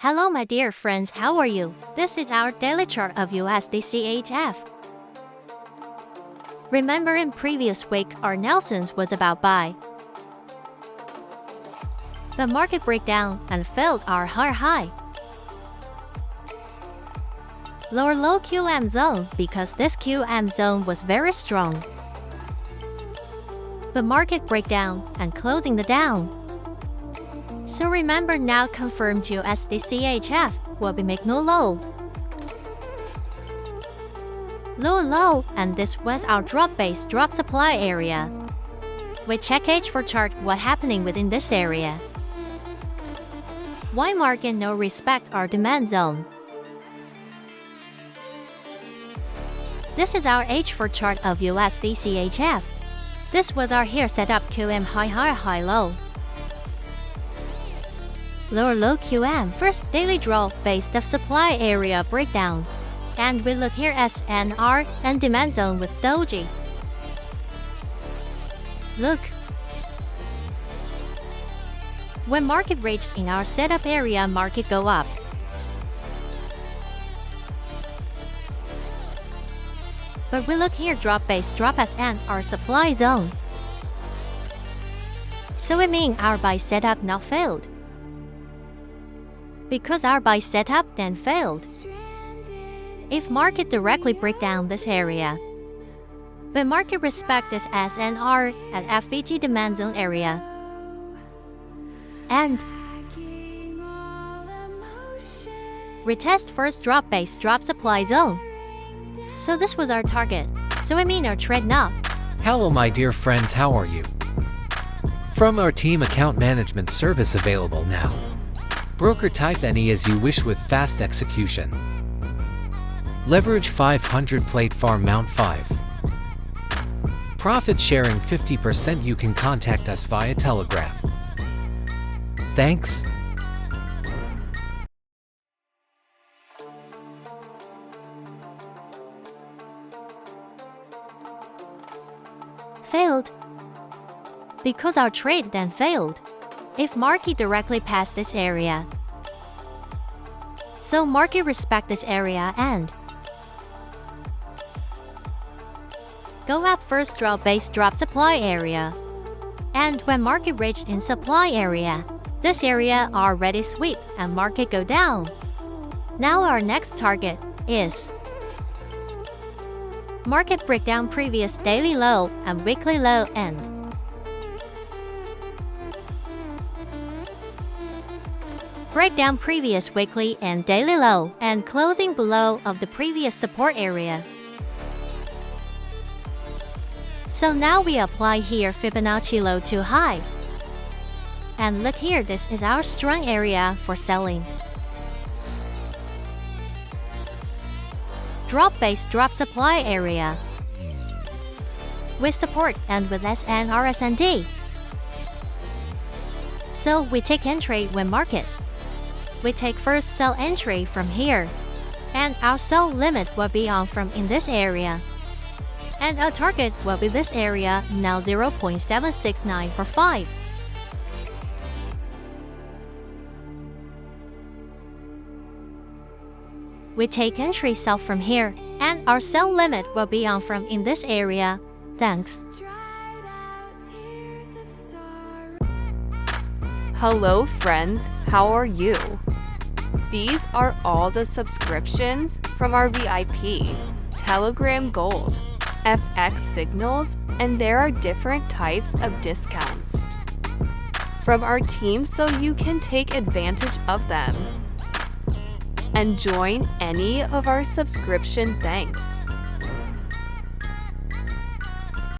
Hello my dear friends, how are you? This is our daily chart of USDCHF. Remember in previous week our Nelson's was about buy. The market breakdown and failed our high. Lower low QM zone because this QM zone was very strong. The market breakdown and closing the down. So remember now confirmed USDCHF will be make no low. Low, and this was our drop base drop supply area. We check H for chart what happening within this area. Why market no respect our demand zone? This is our H for chart of USDCHF. This was our here setup QM high low. Lower low QM first daily draw based of supply area breakdown. And we look here SNR and demand zone with doji. Look. When market reached in our setup area, market go up. But we look here drop base drop SN our supply zone. So it means our buy setup now failed. Because our buy setup then failed. If market directly break down this area, but market respect this SNR and FVG demand zone area, and retest first drop base drop supply zone. So this was our target. So I mean our trade now. Hello my dear friends, how are you? From our team account management service available now. Broker type any as you wish with fast execution. Leverage 500 plate farm mount 5. Profit sharing 50%. You can contact us via Telegram. Thanks. Failed. Because our trade then failed. If market directly passed this area. So market respect this area and go up first drop base drop supply area. And when market reached in supply area, this area already sweep and market go down. Now our next target is market breakdown previous daily low and weekly low end. Break down previous weekly and daily low and closing below of the previous support area. So now we apply here Fibonacci low to high. And look here, this is our strong area for selling. Drop base drop supply area. With support and with SNRSND. So we take entry when market. We take first sell entry from here, and our sell limit will be on from in this area. And our target will be this area, now 0.769 for 5. We take entry sell from here, and our sell limit will be on from in this area. Thanks. Hello friends, how are you? These are all the subscriptions from our VIP, Telegram Gold, FX signals, and there are different types of discounts from our team so you can take advantage of them and join any of our subscription. Thanks.